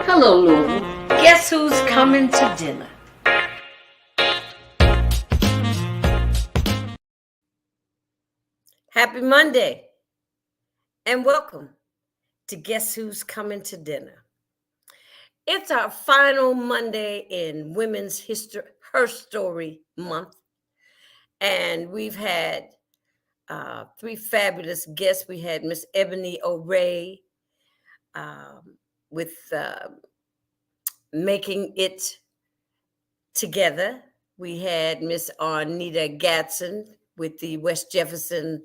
Hello, Louisville. Guess who's coming to dinner? Happy Monday, and welcome to Guess Who's Coming to Dinner. It's our final Monday in Women's Herstory Month, and we've had three fabulous guests. We had Miss Ebony O'Ray with Making It Together. We had Miss Arnita Gatson with the West Jefferson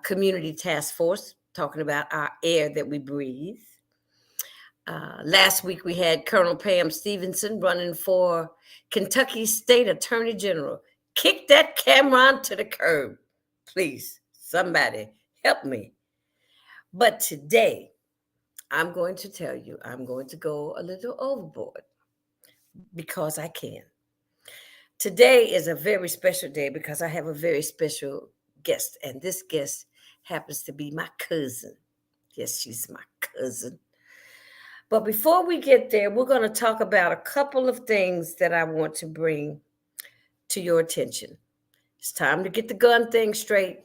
Community Task Force, talking about our air that we breathe. Last week, we had Colonel Pam Stevenson running for Kentucky State Attorney General. Kick that Cameron to the curb. Please, somebody help me. But today, I'm going to tell you, I'm going to go a little overboard because I can. Today is a very special day because I have a very special guest, and this guest happens to be my cousin. Yes, she's my cousin. But before we get there, we're going to talk about a couple of things that I want to bring to your attention. It's time to get the gun thing straight.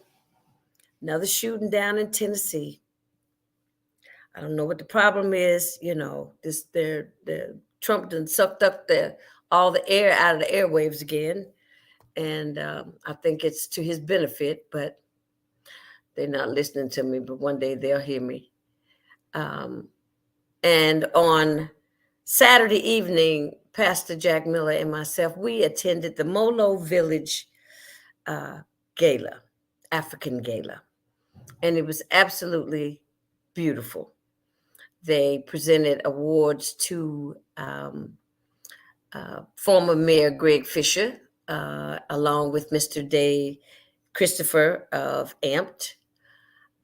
Another shooting down in Tennessee. I don't know what the problem is. You know, Trump done sucked up all the air out of the airwaves again. And I think it's to his benefit, but they're not listening to me. But one day they'll hear me. And on Saturday evening, Pastor Jack Miller and myself, we attended the Molo Village gala, African gala. And it was absolutely beautiful. They presented awards to former Mayor Greg Fisher, along with Mr. Dave Christopher of Amped.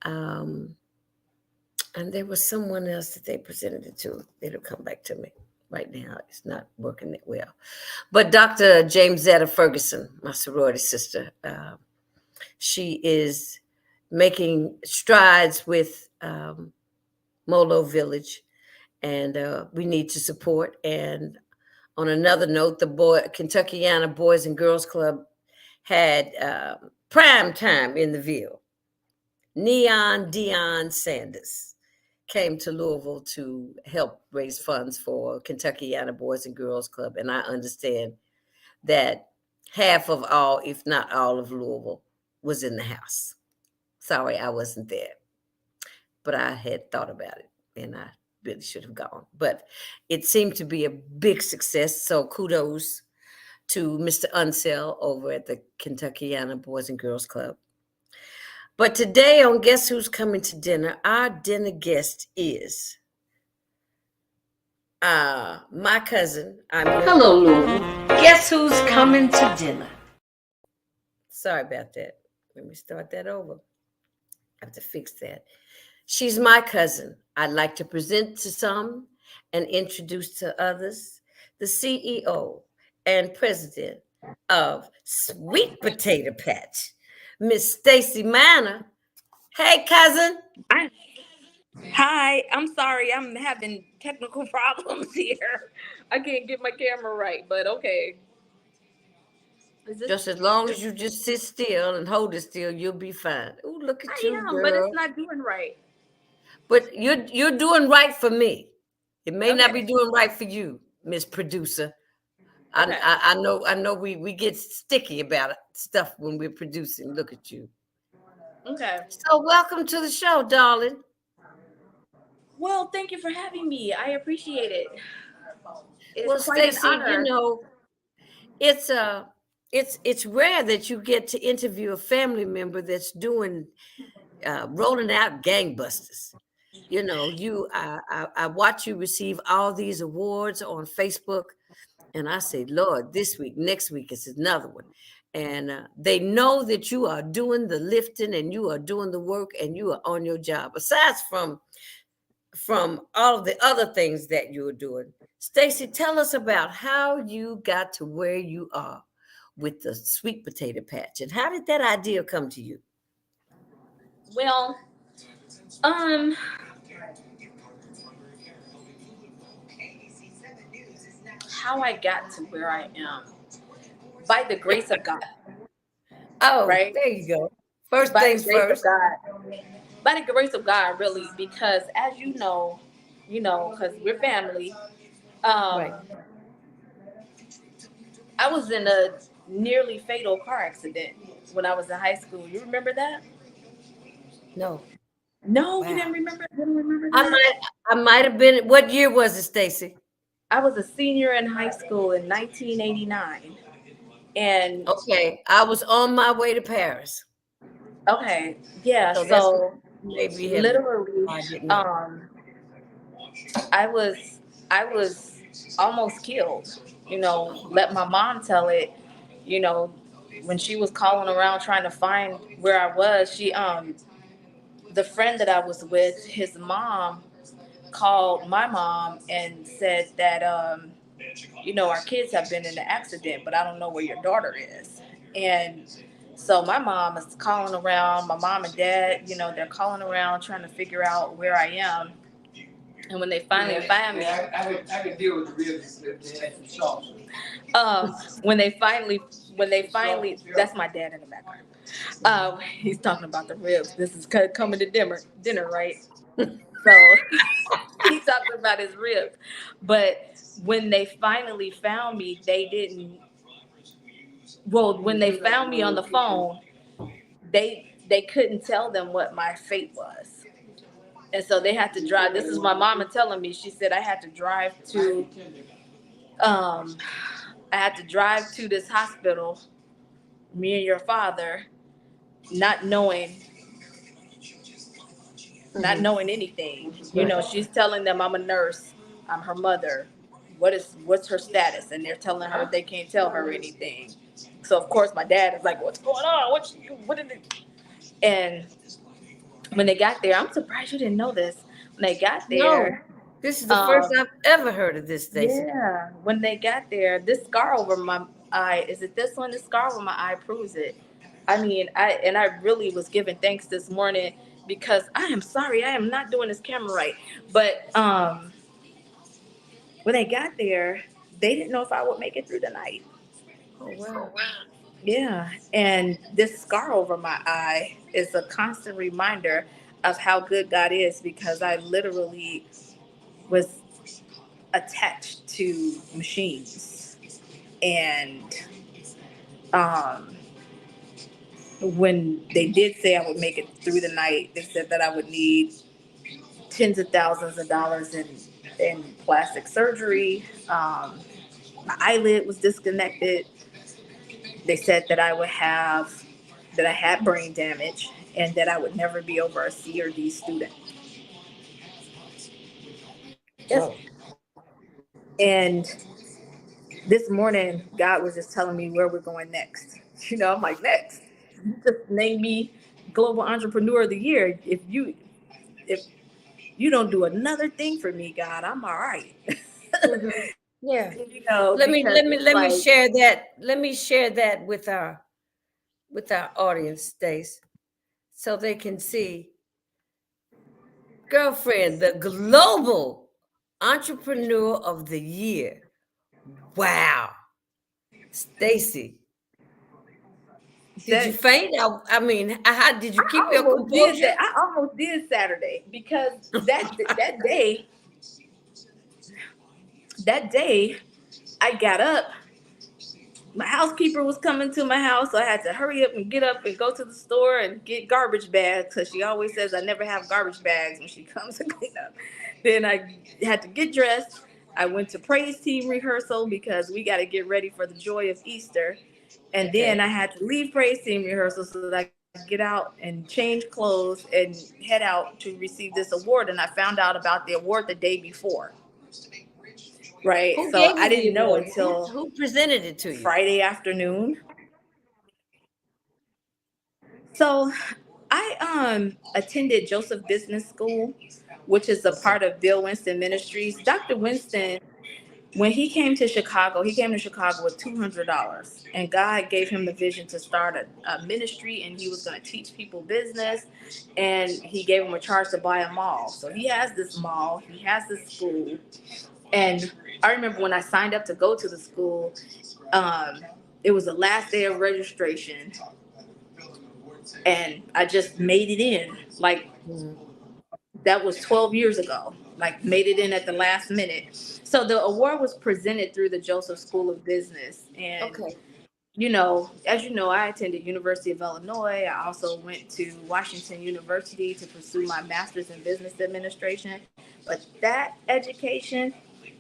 And there was someone else that they presented it to. It'll come back to me right now. It's not working that well. But Dr. James Zetta Ferguson, my sorority sister, she is making strides with Molo Village, and we need to support. And on another note, the Kentuckiana Boys and Girls Club had prime time in the Ville. Neon Deion Sanders came to Louisville to help raise funds for Kentuckiana Boys and Girls Club. And I understand that half of all, if not all of Louisville was in the house. Sorry, I wasn't there, but I had thought about it and I really should have gone. But it seemed to be a big success. So kudos to Mr. Unsell over at the Kentuckiana Boys and Girls Club. But today on Guess Who's Coming to Dinner, our dinner guest is my cousin. Hello, Louisville. Guess who's coming to dinner? Sorry about that. Let me start that over. I have to fix that. She's my cousin. I'd like to present to some and introduce to others the CEO and president of Sweet Potato Patch, Miss Stacey Minor. Hey, cousin. Hi, I'm sorry. I'm having technical problems here. I can't get my camera right, but okay. Just as long as you just sit still and hold it still, you'll be fine. Oh, look at you, girl. But it's not doing right. But you're doing right for me. It may not be doing right for you, Miss Producer. Okay. I know we get sticky about stuff when we're producing. Look at you. Okay. So welcome to the show, darling. Well, thank you for having me. I appreciate it. Well, Stacey, you know, it's rare that you get to interview a family member that's doing rolling out gangbusters. You know, I watch you receive all these awards on Facebook. And I say, Lord, this week, next week is another one. And they know that you are doing the lifting and you are doing the work and you are on your job. Aside from all of the other things that you're doing. Stacey, tell us about how you got to where you are with the Sweet Potato Patch. And how did that idea come to you? Well, how I got to where I am by the grace of God, Oh, right? there you go. First By the things grace of first. God, by the grace of God, really, because as because we're family. Right. Um, I was in a nearly fatal car accident when I was in high school. You remember that? No. No, you Wow. didn't remember. You didn't remember I that? might I might have been, what year was it, Stacy? I was a senior in high school in 1989, and Okay. I was on my way to Paris. okay, yeah. So that's So maybe have, literally, I didn't know. um, I was I was almost killed. Let my mom tell it. You know, when she was calling around trying to find where I was, the friend that I was with, his mom called my mom and said that our kids have been in an accident, but I don't know where your daughter is. And so my mom is calling around, my mom and dad, they're calling around trying to figure out where I am. And when they finally find me, I can deal with the ribs if they had some sauce. When they finally, that's my dad in the background. He's talking about the ribs. This is coming to dinner, right? So he talked about his ribs. But when they finally found me, they didn't. Well, when they found me on the phone, they couldn't tell them what my fate was, and so they had to drive. This is my mama telling me. She said I had to drive to. Um, I had to drive to this hospital. Me and your father, not knowing not Hmm. knowing anything. Right. She's telling them I'm a nurse, I'm her mother. What's her status? And they're telling her they can't tell her anything. So of course my dad is like, "What's going on? What did it?" And when they got there, I'm surprised you didn't know this. When they got No. there, This is the first um, I've ever heard of this, Stacy. yeah, when they got there, this scar over my eye, is it this one? This scar over my eye proves it. I mean, I really was giving thanks this morning because I am sorry, I am not doing this camera right. But when they got there, they didn't know if I would make it through the night. Oh, wow. Yeah, and this scar over my eye is a constant reminder of how good God is because I literally was attached to machines. And um, when they did say I would make it through the night, they said that I would need tens of thousands of dollars in plastic surgery. My eyelid was disconnected. They said that I had brain damage and that I would never be over a C or D student. Yes. Whoa. And this morning, God was just telling me where we're going next. I'm like, next. You just named me Global Entrepreneur of the Year. If you don't do another thing for me, God, I'm all right. Hmm. Yeah. Because it's Let me like, share that. Let me share that with our audience, Stace, so they can see. Girlfriend, the global entrepreneur of the year. Wow. Stacy, did you that faint? I mean, how did you keep I your almost did composure? that. I almost did Saturday because that day I got up. My housekeeper was coming to my house, so I had to hurry up and get up and go to the store and get garbage bags because she always says I never have garbage bags when she comes to clean up. Then I had to get dressed. I went to praise team rehearsal because we got to get ready for the joy of Easter. And then Okay. I had to leave praise team rehearsal so that I could get out and change clothes and head out to receive this award. And I found out about the award the day before. Right. Who So gave I you the didn't know award? until Who presented it to you? Friday afternoon. So I attended Joseph Business School, which is a Okay. part of Bill Winston Ministries. Dr. Winston, when he came to Chicago with $200, and God gave him the vision to start a ministry, and he was going to teach people business, and he gave him a charge to buy a mall. So he has this mall, he has this school, And I remember when I signed up to go to the school, um, it was the last day of registration, and I just made it in. Like, Mhm. that was 12 years ago. Like, made it in at the last minute. So the award was presented through the Joseph School of Business. And, Okay. as you know, I attended University of Illinois. I also went to Washington University to pursue my master's in business administration. But that education,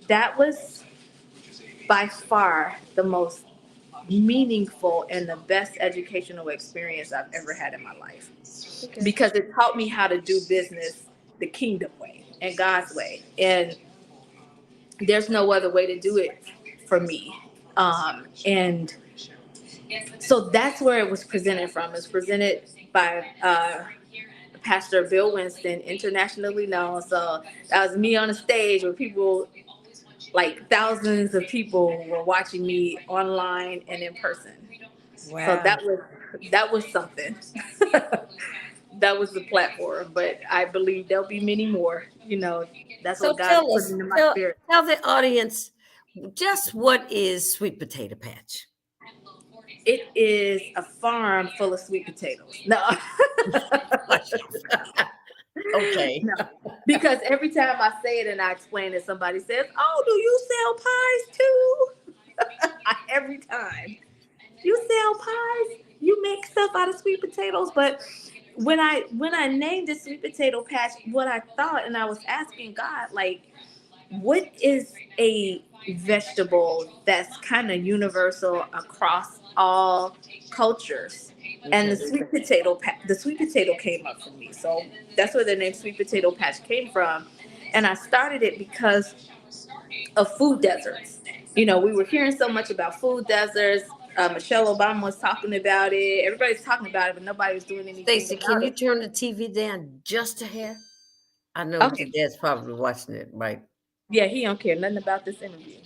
that was by far the most meaningful and the best educational experience I've ever had in my life, Okay. because it taught me how to do business the kingdom way and God's way. And there's no other way to do it for me. And so that's where it was presented from. It's presented by Pastor Bill Winston, internationally known. So that was me on the stage where people, like thousands of people, were watching me online and in person. So Wow. that was something. That was the platform, but I believe there'll be many more. That's So what God tell put us, into my tell spirit. tell the audience just what is sweet potato patch? It is a farm full of sweet potatoes. No. Okay. No, because every time I say it and I explain it, somebody says, "Oh, do you sell pies too?" Every time, you sell pies, you make stuff out of sweet potatoes. But when I named it sweet potato patch, what I thought, and I was asking God, like, what is a vegetable that's kind of universal across all cultures? And Okay. the sweet potato came up for me. So that's where the name Sweet Potato Patch came from. And I started it because of food deserts. We were hearing so much about food deserts. Michelle Obama was talking about it. Everybody's talking about it, but nobody was doing anything Stacy, can about you it. turn the TV down just a hair? I know your Okay. dad's probably watching it, right? Yeah, he don't care nothing about this interview.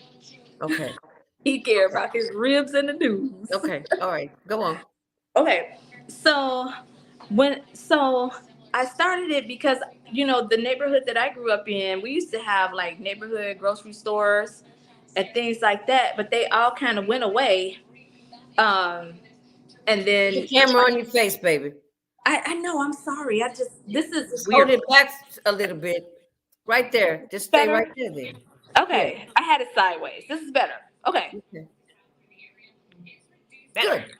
Okay. He care about his ribs and the news. Okay. All right. Go on. Okay, so so I started it because the neighborhood that I grew up in, we used to have like neighborhood grocery stores and things like that, but they all kind of went away. Um, and Put the then camera on your face, baby. I know, I'm sorry. This is Just hold weird. it back a little bit. Right there. Just stay right Better. there then. Yeah. Okay, I had it sideways. This is better. Okay, Okay. better. Good.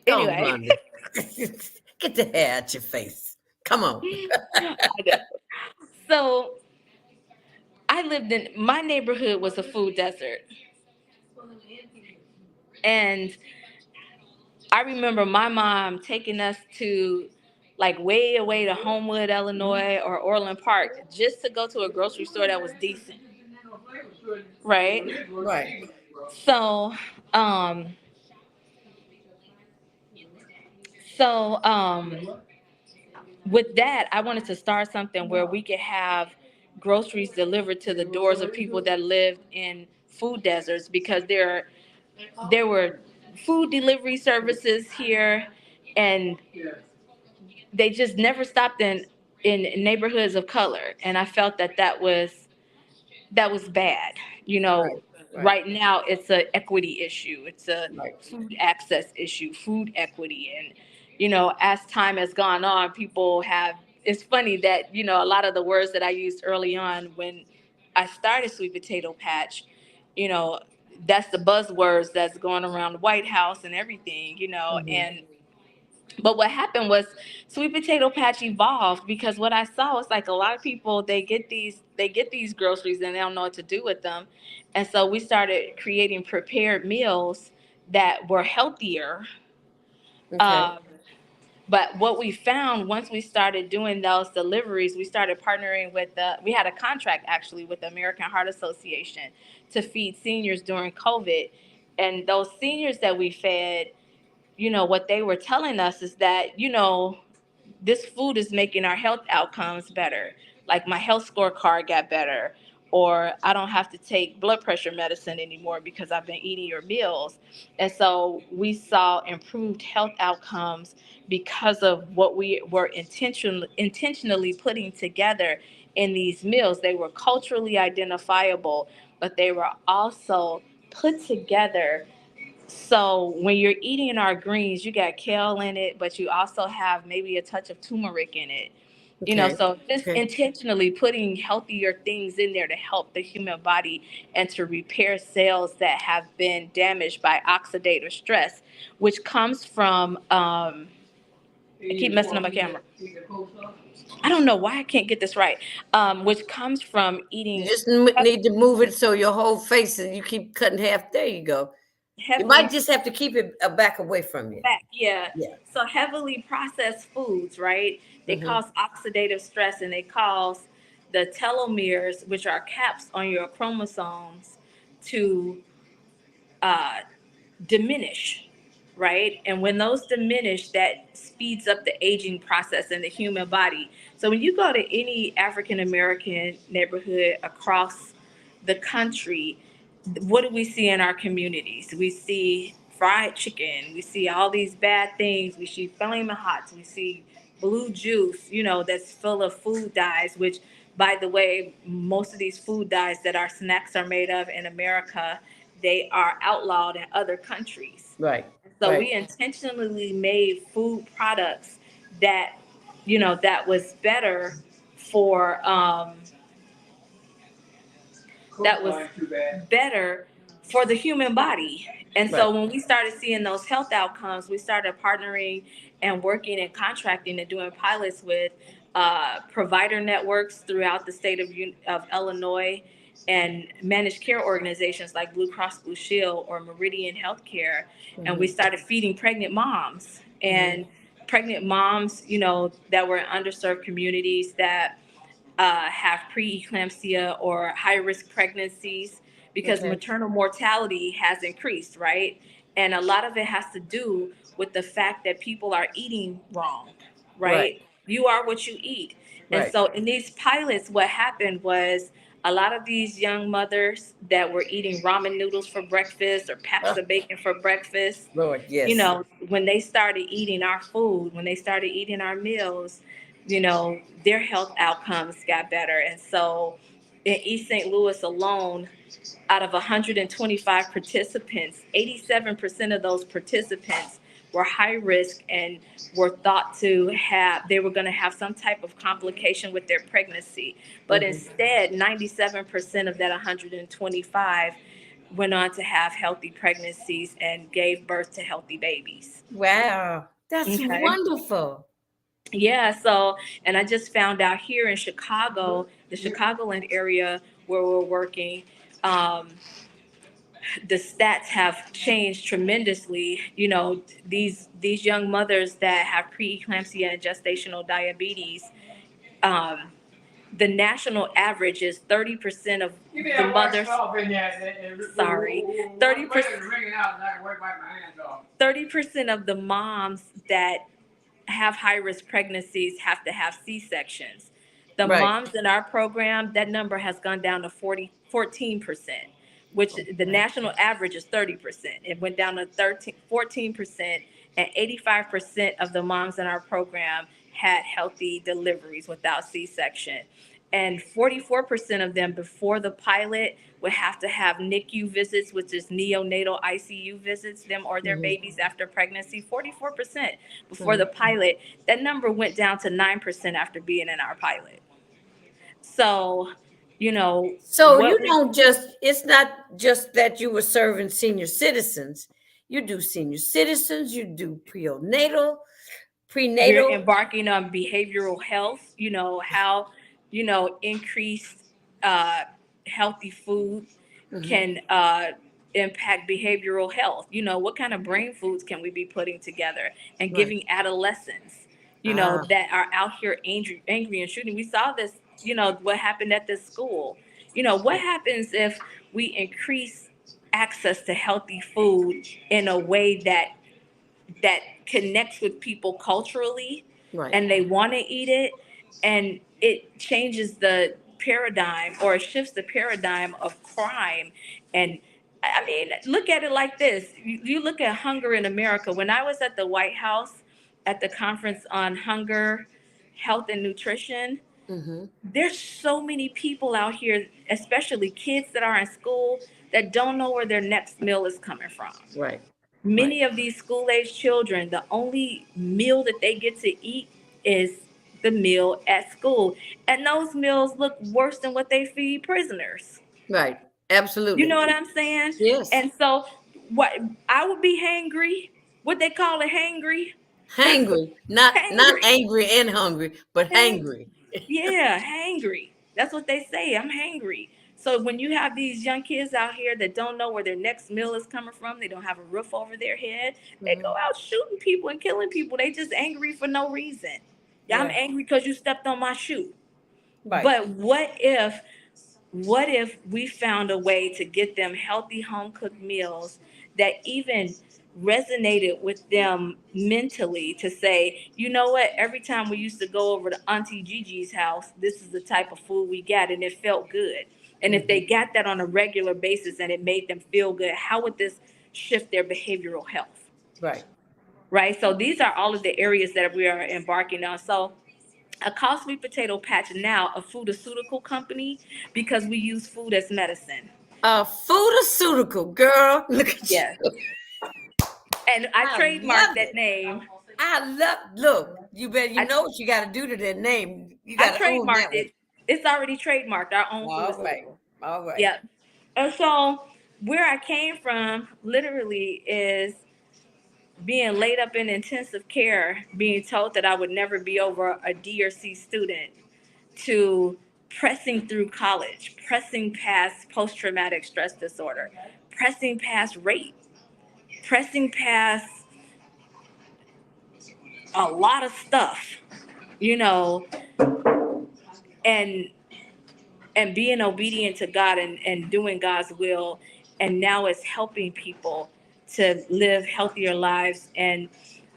Go on, Anyway, Rhonda. Get the hair out your face. Come on. I know. So I lived in my neighborhood was a food desert, and I remember my mom taking us to like way away to Homewood, Illinois, or Orland Park just to go to a grocery store that was decent, right? Right. So, um, so with that, I wanted to start something where we could have groceries delivered to the doors of people that lived in food deserts, because there were food delivery services here, and they just never stopped in neighborhoods of color. And I felt that was bad. Right. Right. Right now it's an equity issue, it's a Right. food access issue, food equity. And as time has gone on, people have, it's funny that a lot of the words that I used early on when I started Sweet Potato Patch, you know that's the buzzwords that's going around the White House and everything. Mhm. And but what happened was Sweet Potato Patch evolved, because what I saw was like a lot of people, they get these groceries and they don't know what to do with them. And so we started creating prepared meals that were healthier. Okay. Um, but what we found once we started doing those deliveries, we started partnering we had a contract actually with the American Heart Association to feed seniors during COVID. And those seniors that we fed, what they were telling us is that, this food is making our health outcomes better. Like my health scorecard got better, or I don't have to take blood pressure medicine anymore because I've been eating your meals. And so we saw improved health outcomes because of what we were intentionally putting together in these meals. They were culturally identifiable, but they were also put together. So when you're eating our greens, you got kale in it, but you also have maybe a touch of turmeric in it. Okay. So just Okay. intentionally putting healthier things in there to help the human body and to repair cells that have been damaged by oxidative stress, which comes from, I keep messing up my camera. I don't know why I can't get this right. Which comes from You eating just need to move it so your whole face and you keep cutting half. There you go. You might heavily just have to keep it back away from you. back, yeah. Yeah. So heavily processed foods, right? They Hmm. cause oxidative stress and they cause the telomeres, which are caps on your chromosomes, to uh, diminish, right? And when those diminish, that speeds up the aging process in the human body. So when you go to any African American neighborhood across the country, what do we see in our communities? We see fried chicken. We see all these bad things. We see flaming hots. We see blue juice, that's full of food dyes, which, by the way, most of these food dyes that our snacks are made of in America, they are outlawed in other countries. Right. So Right. we intentionally made food products that, that was better for, that was better for the human body. And Right. so when we started seeing those health outcomes, we started partnering and working and contracting and doing pilots with provider networks throughout the state of Illinois, and managed care organizations like Blue Cross Blue Shield or Meridian Healthcare. And we Hmm. started feeding pregnant moms, Hmm. and pregnant moms, that were in underserved communities that have preeclampsia or high risk pregnancies, because Okay. maternal mortality has increased, right? And a lot of it has to do with the fact that people are eating wrong, Right. right? You are what you eat. And Right. so in these pilots, what happened was a lot of these young mothers that were eating ramen noodles for breakfast or packs Oh, of bacon for breakfast, Lord, yes. when they started eating our food, when they started eating our meals, their health outcomes got better. And so in East St. Louis alone, out of 125 participants, 87% of those participants were high risk and were thought to have, they were going to have some type of complication with their pregnancy. But Hmm. instead, 97% of that 125 went on to have healthy pregnancies and gave birth to healthy babies. Wow. That's Okay. wonderful. Yeah, so, and I just found out here in Chicago, the Chicagoland area where we're working, um, the stats have changed tremendously. These young mothers that have preeclampsia and gestational diabetes, um, the national average is 30% of the mothers. Sorry, 30%. 30% of the moms that have high risk pregnancies have to have C-sections. The Right. moms in our program, that number has gone down to 14%, which the national average is 30%. It went down to 14%, and 85% of the moms in our program had healthy deliveries without C-section. And 44% of them before the pilot would have to have NICU visits, which is neonatal ICU visits, them or their Hmm. babies after pregnancy. 44% before the Hmm. pilot. That number went down to 9% after being in our pilot. So, So what you we don't just, it's not just that you were serving senior citizens. You do senior citizens, you do we're prenatal. embarking on behavioral health, how, increased healthy food Hmm. can impact behavioral health. What kind of brain foods can we be putting together and Right. giving adolescents, Ah, that are out here angry and shooting. We saw this, what happened at this school. What happens if we increase access to healthy food in a way that connects with people culturally, right. and they want to eat it, and it changes the paradigm, or it shifts the paradigm of crime. And I mean, look at it like this. You look at hunger in America. When I was at the White House at the conference on hunger, health and nutrition, Mm-hmm. There's so many people out here, especially kids that are in school, that don't know where their next meal is coming from. Right. Right. Many of these school age children, the only meal that they get to eat is the meal at school. And those meals look worse than what they feed prisoners. Right. You know Absolutely. what I'm saying? Yes. And so, what I would be hangry, what they call it, hangry, Hangry. Not hangry, angry and hungry, but hang, hangry. yeah, hangry. That's what they say. I'm hangry. So when you have these young kids out here that don't know where their next meal is coming from, they don't have a roof over their head. They Mm-hmm. go out shooting people and killing people. They just angry for no reason. Yeah, I'm Yeah. angry because you stepped on my shoe. Right. But what if we found a way to get them healthy home cooked meals that even resonated with them mentally, to say, you know what, every time we used to go over to Auntie Gigi's house, this is the type of food we got and it felt good. And if they Mm-hmm. got that on a regular basis and it made them feel good, how would this shift their behavioral health? Right. Right? So these are all of the areas that we are embarking on. So a call sweet potato patch now a pharmaceutical company because we use food as medicine. Pharmaceutical girl. Look at Yes. you. And I I trademarked love that it. name. I love. Look, you better. You I know what you got to do to that name. You I got to own trademarked that one. it. It's already trademarked, our own All right. pharmaceutical. All right. Yep. And so where I came from literally is being laid up in intensive care, being told that I would never be over a D or C student, to pressing through college, pressing past post traumatic stress disorder, pressing past rape, pressing past a lot of stuff, you know, and being obedient to God, and doing God's will. And now it's helping people to live healthier lives. And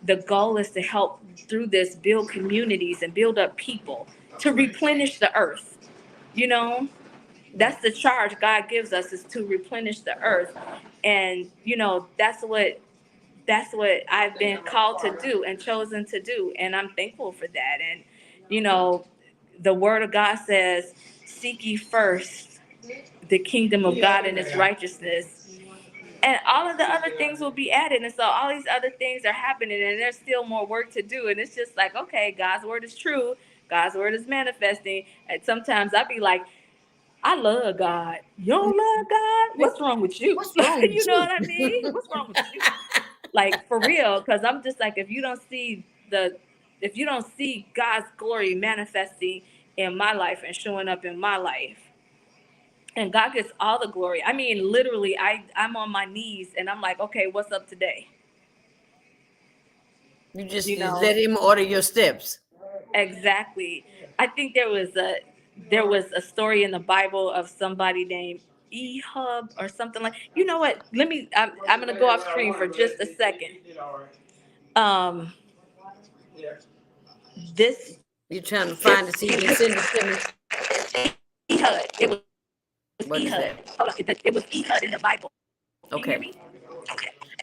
the goal is to help through this build communities and build up people to replenish the earth. You know, that's the charge God gives us, is to replenish the earth. And, that's what I've been called to do and chosen to do. And I'm thankful for that. And, you know, the word of God says, seek ye first the kingdom of God and its righteousness, and all of the other things will be added. And so all these other things are happening, and there's still more work to do. And it's just like, okay, God's word is true. God's word is manifesting. And sometimes I be like, I love God. You don't love God? What's wrong with you? What's wrong with You know you? what I mean? What's wrong with you? Like, for real, because I'm just like, if you don't see God's glory manifesting in my life and showing up in my life, and God gets all the glory. I mean, literally, I'm on my knees and I'm like, okay, what's up today? You just, You just know, let him order your steps. exactly. I think there was a story in the Bible of somebody named Ehud or something like. You know what? I'm gonna go off screen for just a second. Um, this You're trying to find it so you can send it to me. Ehud. It was What Ehud. is that? Hold on. It was Ehud in the Bible. Can you hear Okay. me?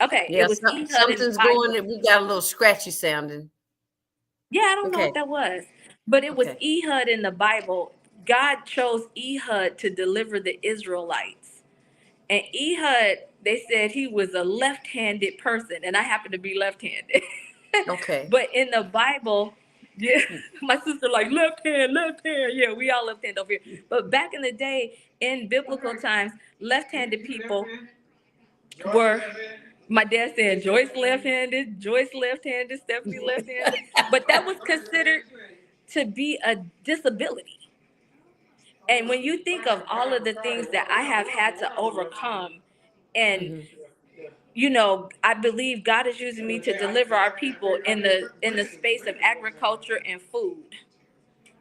Okay. It Yeah, was Ehud in the something's Bible. going. We got a little scratchy sounding. Yeah, I don't know Okay. what that was, but it was Okay. Ehud in the Bible. God chose Ehud to deliver the Israelites. And Ehud, they said he was a left-handed person, and I happen to be left-handed. Okay. But in the Bible, yeah, my sister like left hand, left hand. Yeah, we all left hand over here. But back in the day, in biblical times, left-handed people were. My dad said Joyce left-handed, Joyce left-handed, Stephanie left-handed, but that was considered to be a disability. And when you think of all of the things that I have had to overcome, and Hmm. I believe God is using me to deliver our people in the space of agriculture and food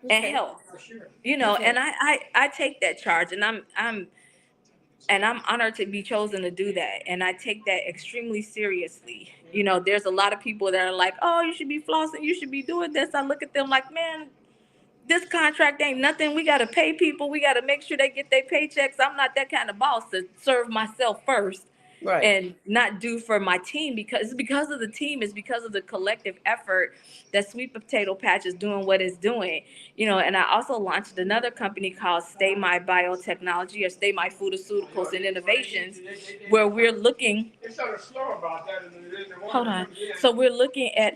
and Okay. health. Okay. And I take that charge, and I'm honored to be chosen to do that. And I take that extremely seriously. There's a lot of people that are like, oh, you should be flossing, you should be doing this. I look at them like, man, this contract ain't nothing. We got to pay people. We got to make sure they get their paychecks. I'm not that kind of boss to serve myself first. Right. and not do for my team, because it's because of the team, it's because of the collective effort that Sweet Potato Patch is doing what it's doing. And I also launched another company called Stay My Biotechnology, or Stay My Foodaceuticals and Innovations, where we're looking. Hold on. So we're looking at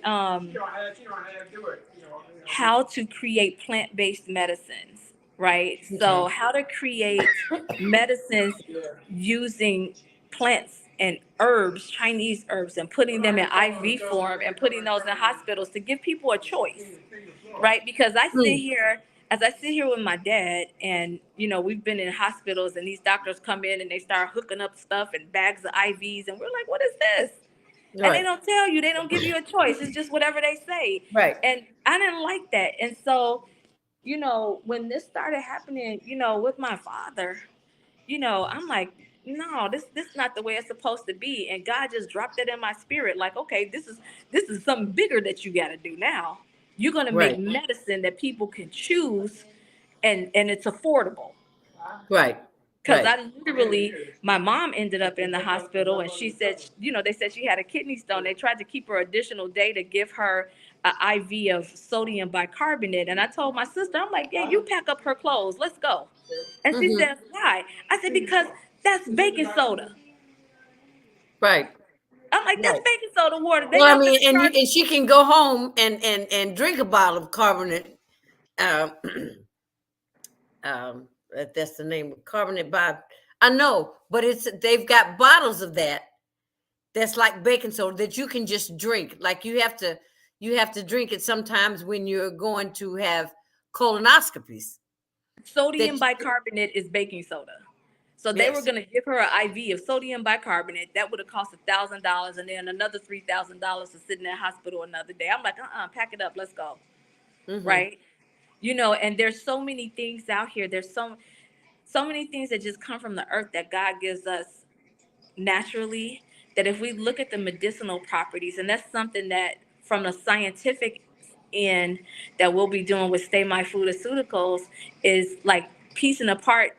how to create plant-based medicines, right? Okay. So how to create medicines using plants and herbs, Chinese herbs, and putting them in IV form and putting those in hospitals to give people a choice, right? Because as I sit here with my dad, and we've been in hospitals, and these doctors come in and they start hooking up stuff and bags of IVs, and we're like, what is this? And they Right. don't tell you, they don't give you a choice. It's just whatever they say. Right. And I didn't like that. And so, when this started happening, with my father, I'm like, no, this is not the way it's supposed to be. And God just dropped it in my spirit. Like, okay, this is something bigger that you gotta do now. You're gonna make Right. medicine that people can choose, and it's affordable. Right. Because Right. I literally, my mom ended up in the hospital, and she said, they said she had a kidney stone. They tried to keep her additional day to give her an IV of sodium bicarbonate. And I told my sister, I'm like, yeah, you pack up her clothes, let's go. And she Mm-hmm. says, why? I said, because that's baking soda. Right. I'm like, that's Right. baking soda water. They Well, I not mean, gonna charge. and she can go home and drink a bottle of carbonate. Um, that's the name of carbonate. I know, but they've got bottles of that. That's like baking soda that you can just drink. Like you have to drink it sometimes when you're going to have colonoscopies. That Sodium bicarbonate is baking soda. So they were yes. going to give her an IV of sodium bicarbonate. That would have cost $1,000, and then another $3,000 to sit in that hospital another day. I'm like, pack it up, let's go, Mm-hmm. right? And there's so many things out here. There's so many things that just come from the earth that God gives us naturally. That if we look at the medicinal properties, and that's something that from a scientific end that we'll be doing with Stay My Foodaceuticals, is like piecing apart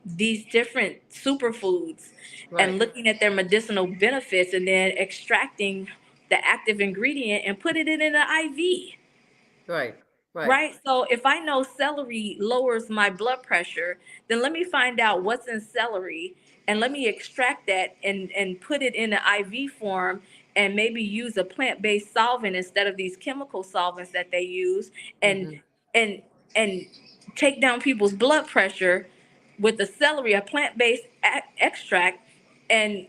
these different superfoods Right. and looking at their medicinal benefits, and then extracting the active ingredient and put it in an IV. Right. Right. Right. So if I know celery lowers my blood pressure, then let me find out what's in celery, and let me extract that and put it in an IV form, and maybe use a plant-based solvent instead of these chemical solvents that they use, and Mm-hmm. and and take down people's blood pressure with the celery, a plant-based extract, and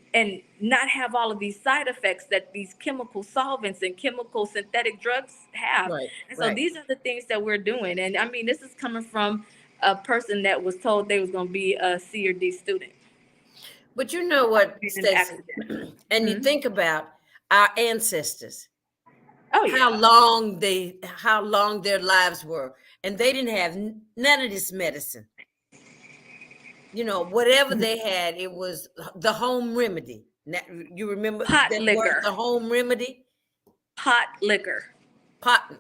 not have all of these side effects that these chemical solvents and chemical synthetic drugs have. Right. And so Right. these are the things that we're doing. And I mean, this is coming from a person that was told they was going to be a C or D student. But you know what, Being an Stacey? accident. And you Hmm. think about our ancestors, Oh how yeah. long their lives were, and they didn't have none of this medicine. Whatever they had, it was the home remedy. You remember Pot that word, liquor. the home remedy? Pot liquor. Pot.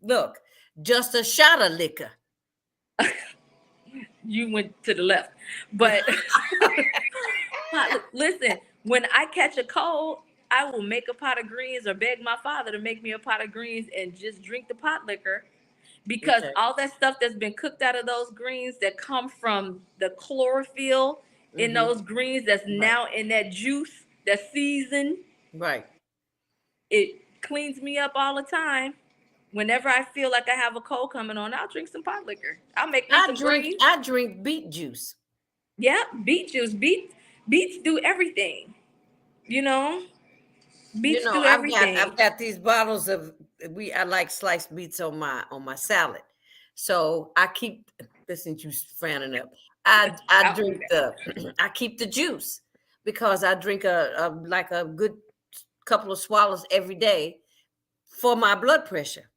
Look, just a shot of liquor. You went to the left, but listen, when I catch a cold, I will make a pot of greens or beg my father to make me a pot of greens and just drink the pot liquor, because Okay. all that stuff that's been cooked out of those greens that come from the chlorophyll in Mm-hmm. those greens that's Right. now in that juice, that season, Right. it cleans me up all the time. Whenever I feel like I have a cold coming on, I'll drink some pot liquor. I'll make me I some drink. greens. I drink beet juice. Yeah, beet juice. Beets do everything. You know, beets do I've everything. got these bottles of I like sliced beets on my salad. So I keep listen to you frowning up. I I'll do drink that. the I keep the juice because I drink a good couple of swallows every day for my blood pressure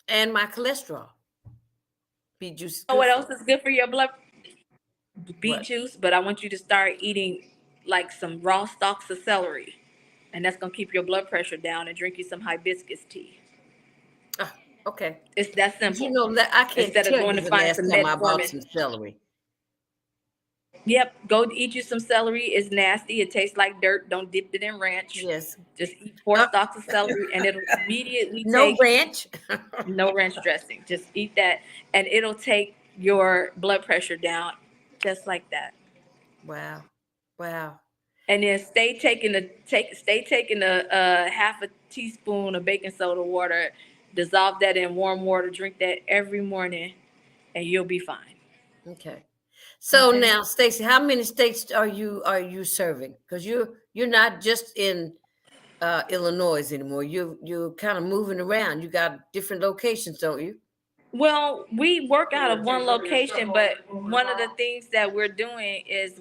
and my cholesterol. Beet juice is You know good what for else me. is good for your blood? Beet What? juice, but I want you to start eating like some raw stalks of celery, and that's gonna keep your blood pressure down. And drink you some hibiscus tea. Ah, okay. It's that But simple. I can't Instead of tell going you to the find last some time I bought some metformin. celery. Yep, go eat you some celery. It's nasty. It tastes like dirt. Don't dip it in ranch. Yes. Just eat four Uh, stalks of celery, and it'll immediately no take ranch. no ranch dressing. Just eat that, and it'll take your blood pressure down just like that. Wow. Wow. And then stay taking a half a teaspoon of baking soda water, dissolve that in warm water, drink that every morning, and you'll be fine. Okay. So Okay. now, Stacey, how many states are you serving? Because you're not just in Illinois anymore. You're kind of moving around. You got different locations, don't you? Well, we work out of one location, but one of the things that we're doing is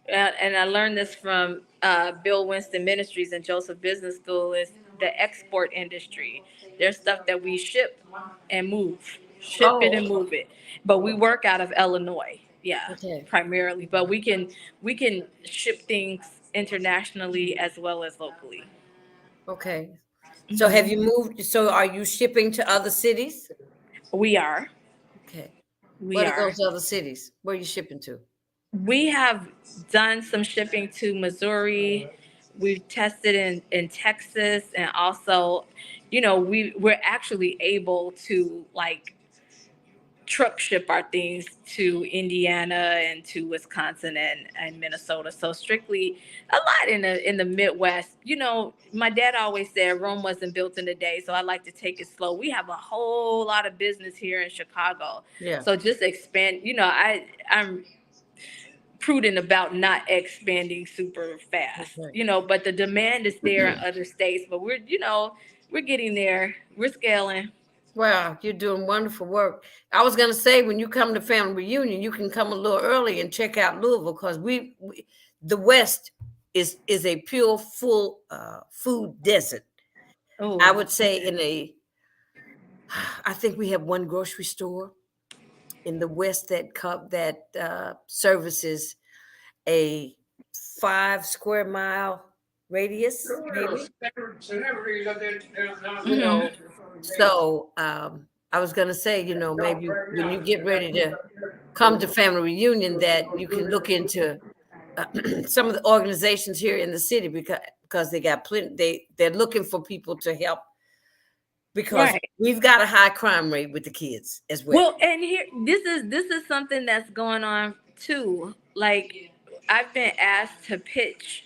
and I learned this from Bill Winston Ministries and Joseph Business School, is the export industry. There's stuff that we ship it Oh, and move it, but we work out of Illinois, yeah, okay. primarily. But we can ship things internationally as well as locally. Okay. So have you Hmm. moved? So are you shipping to other cities? We are, Okay. we What are are. those other cities? Where are you shipping to? We have done some shipping to Missouri. We've tested in Texas, and also, we're actually able to like truck ship our things to Indiana and to Wisconsin and Minnesota. So strictly a lot in the Midwest. My dad always said Rome wasn't built in a day, so I like to take it slow. We have a whole lot of business here in Chicago. Yeah. So just expand, I'm prudent about not expanding super fast, Okay. but the demand is there in other states, but we're getting there. We're scaling. Wow, you're doing wonderful work. I was going to say, when you come to family reunion, you can come a little early and check out Louisville, because the West is a pure, full food desert. I Oh, would say I think we have one grocery store in the West that services a 5 square mile radius, maybe. You hmm. know, so I was gonna say, maybe when you get ready to come to family reunion, that you can look into some of the organizations here in the city, because they got plenty. They're looking for people to help, because Right. we've got a high crime rate with the kids as well. Well, and here, this is something that's going on too. Like, I've been asked to pitch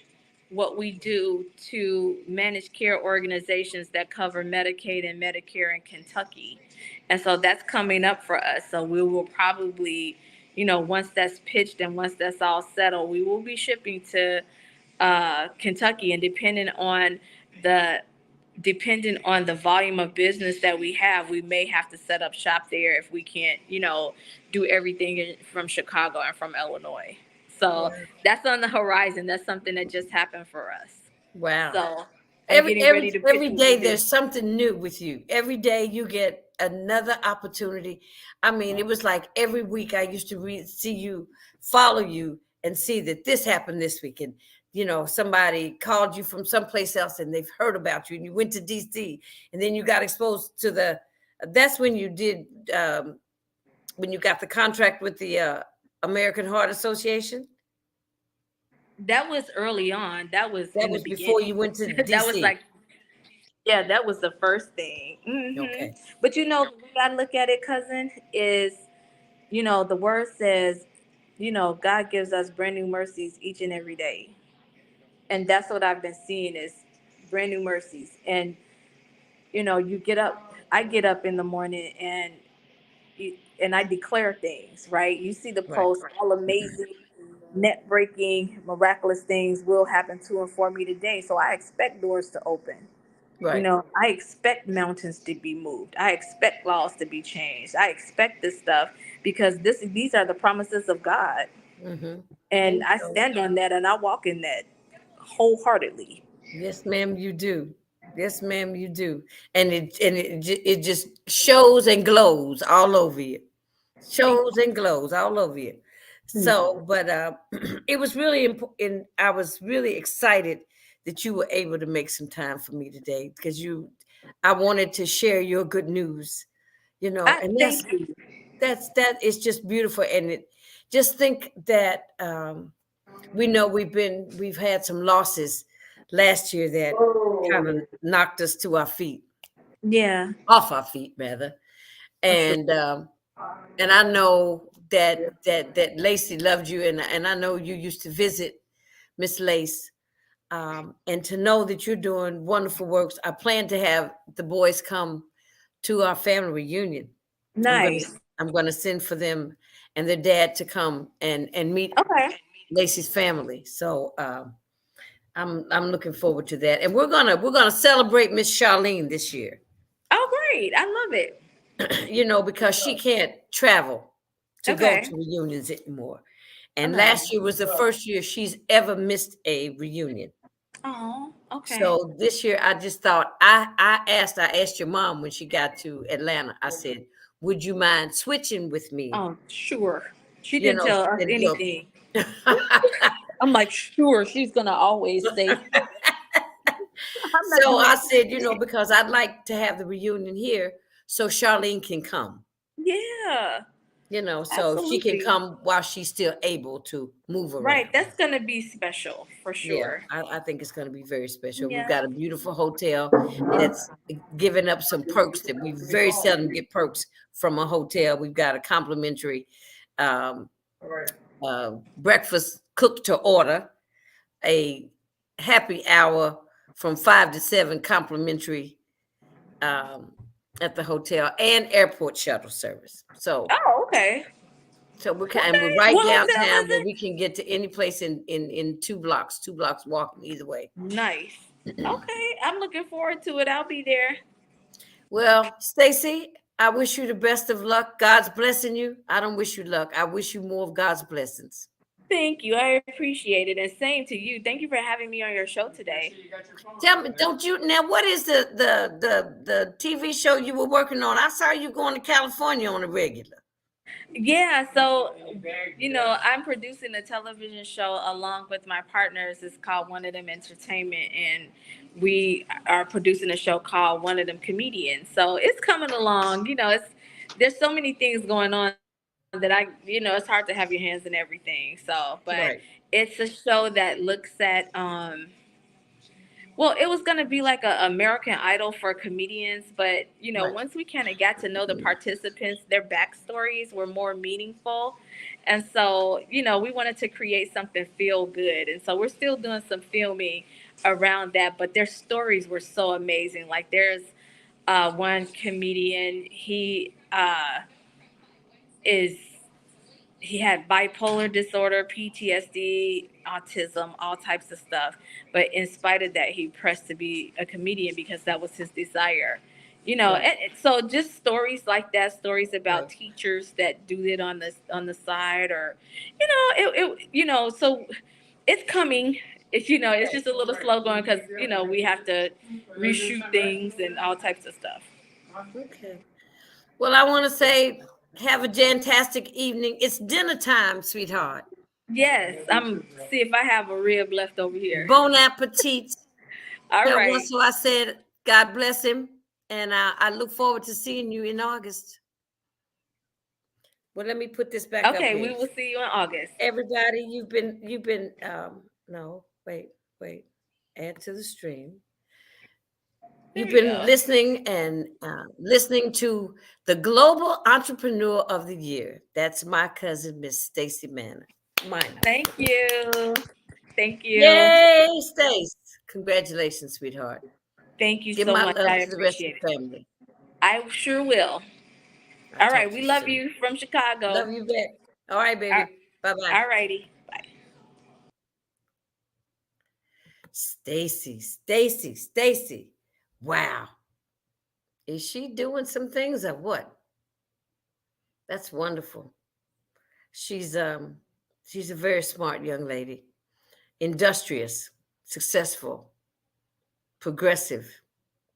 what we do to managed care organizations that cover Medicaid and Medicare in Kentucky, and so that's coming up for us. So we will probably, once that's pitched and once that's all settled, we will be shipping to Kentucky, and the depending on the volume of business that we have, we may have to set up shop there if we can't, do everything from Chicago and from Illinois. So that's on the horizon. That's something that just happened for us. Wow. So I'm Every getting every ready to pitch every what we day do. there's something new with you. Every day you get another opportunity. I mean, it was like every week I used to see you, follow you, and see that this happened this week. And somebody called you from someplace else and they've heard about you, and you went to DC, and then you got exposed to that's when you did, when you got the contract with the American Heart Association. That was early on. That was That in the was before you beginning. went to That was DC. like, yeah, that was the first thing. Okay. But the way I look at it, cousin, is the word says, God gives us brand new mercies each and every day. And that's what I've been seeing is brand new mercies. And, I get up in the morning and I declare things, right? You see the Right. post, all amazing, net breaking, miraculous things will happen to and for me today. So I expect doors to open. Right. I expect mountains to be moved. I expect laws to be changed. I expect this stuff because these are the promises of God. Mm-hmm. And I stand on that and I walk in that wholeheartedly. Yes, ma'am, you do. Yes, ma'am, you do. And it just shows and glows all over you. Thank Shows and glows all over you. you. So, but it was really important. I was really excited that you were able to make some time for me today, because I wanted to share your good news. I And thank you. that is just beautiful. And just think that we know we've had some losses last year that kind of knocked us to our feet, Yeah, off our feet rather. for sure. And I know that Lacey loved you, and I know you used to visit Miss Lace, and to know that you're doing wonderful works. I plan to have the boys come to our family reunion. I'm gonna Nice. I'm gonna send for them and their dad to come and meet Okay. Lacey's family. So I'm looking forward to that, and we're gonna celebrate Miss Charlene this year. Oh, great. I love it. Because she can't travel to go Okay. to reunions anymore. And Okay. last year was the first year she's ever missed a reunion. Oh, okay. So this year I just thought I asked your mom when she got to Atlanta. I said, "Would you mind switching with me?" Oh, sure. She You didn't know, tell she us said, "Look." anything. I'm like, sure, she's gonna always say. I'm not So doing I said, anything. because I'd like to have the reunion here so Charlene can come. Yeah, So she can absolutely. come while she's still able to move Right. around. That's gonna be special for Yeah, sure. I think it's going to be very special. We've Yeah. got a beautiful hotel that's giving up some perks that we very seldom get perks from a hotel. We've got a complimentary um, breakfast cooked to order, a happy hour from 5 to 7 complimentary um, at the hotel, and airport shuttle service. So Oh, okay. we're Okay. right What hotel downtown is where it? we can get to any place in 2 blocks walking either way. Nice. Okay. I'm looking forward to it. I'll be there. Well, Stacy, I wish you the best of luck. God's blessing you. I don't wish you luck. I wish you more of God's blessings. Thank you. I appreciate it. And same to you. Thank you for having me on your show today. Tell me, don't you now? What is the TV show you were working on? I saw you going to California on a regular. Yeah, so I'm producing a television show along with my partners. It's called One of Them Entertainment, and we are producing a show called One of Them Comedians. So it's coming along. There's so many things going on that it's hard to have your hands in everything. So, but Right. it's a show that looks at well, it was gonna be like a American Idol for comedians, but Right. once we kind of got to know the participants, their backstories were more meaningful, and so we wanted to create something feel good, and so we're still doing some filming around that. But their stories were so amazing. Like there's one comedian, is he had bipolar disorder, PTSD, autism, all types of stuff. But in spite of that, he pressed to be a comedian because that was his desire. Right. And so just stories like that, stories about Right. teachers that do it on the side, or so it's coming. It's just a little slow going because we have to reshoot things and all types of stuff. Okay. Well, I want to say have a jantastic evening. It's dinner time, sweetheart. Yes, I'm see if I have a rib left over here. Bon appetit. All Tell right. Russell I said, God bless him. And I look forward to seeing you in August. Well, let me put this back up Okay, we here. will see you in August. Everybody, no, wait, add to the stream. You've been listening and listening to the Global Entrepreneur of the Year. That's my cousin, Miss Stacey Minor. Thank you. Thank you. Yay, Stace. Congratulations, sweetheart. Thank you Give so my much. love I to the rest of appreciate the it. family. I sure will. I'll All talk right. to We you love soon. you from Chicago. Love you back. All right, baby. Bye-bye. All righty. Bye. Stacy. Wow. Is she doing some things or what? That's wonderful. She's a very smart young lady, industrious, successful, progressive,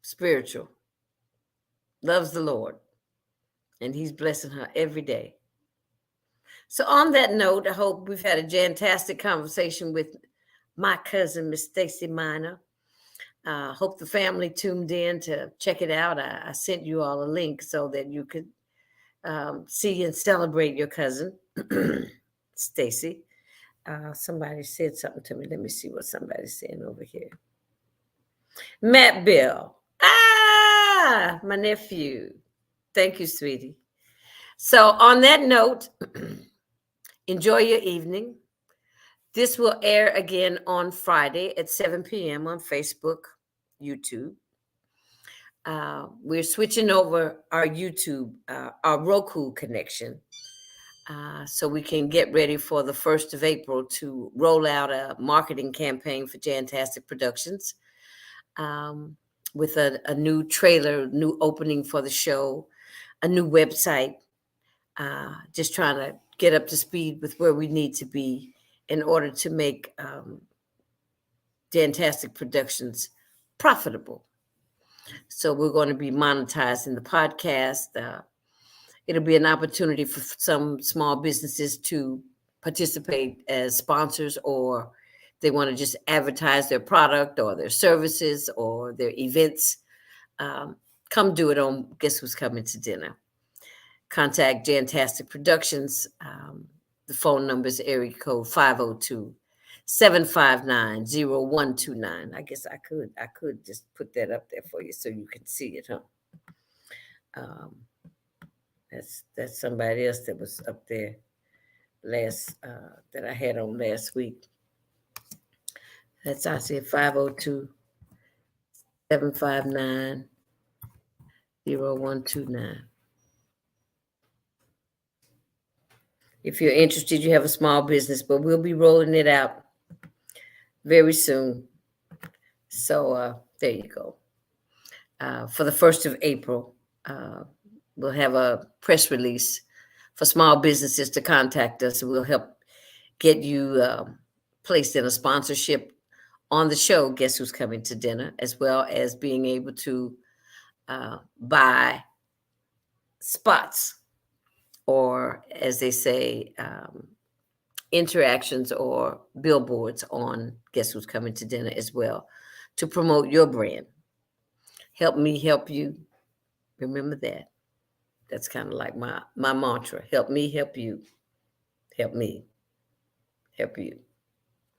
spiritual, loves the Lord, and he's blessing her every day. So on that note, I hope we've had a fantastic conversation with my cousin, Miss Stacey Minor. Hope the family tuned in to check it out. I sent you all a link so that you could see and celebrate your cousin. Stacey. Somebody said something to me. Let me see what somebody's saying over here. Matt Bill. My nephew. Thank you, sweetie. So, on that note, enjoy your evening. This will air again on Friday at 7 p.m. on Facebook, YouTube. We're switching over our YouTube, our Roku connection, so we can get ready for the 1st of April to roll out a marketing campaign for Jantastic Productions, with a new trailer, new opening for the show, a new website, just trying to get up to speed with where we need to be in order to make Jantastic Productions profitable. So we're going to be monetizing the podcast. It'll be an opportunity for some small businesses to participate as sponsors, or they want to just advertise their product or their services or their events. Come do it on Guess Who's Coming to Dinner. Contact Jantastic Productions. The phone number is area code 502-759-0129. I guess I could just put that up there for you so you can see it, huh? That's somebody else that was up there last that I had on last week. That's I said 502-759-0129. If you're interested, you have a small business, but we'll be rolling it out very soon. So there you go. For the 1st of April, we'll have a press release for small businesses to contact us. We'll help get you placed in a sponsorship on the show, Guess Who's Coming to Dinner, as well as being able to buy spots, or as they say, interactions or billboards on Guess Who's Coming to Dinner as well, to promote your brand. Help me help you. Remember that. That's kind of like my mantra. Help me help you. Help me help you.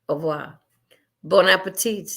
Au revoir. Bon appetit.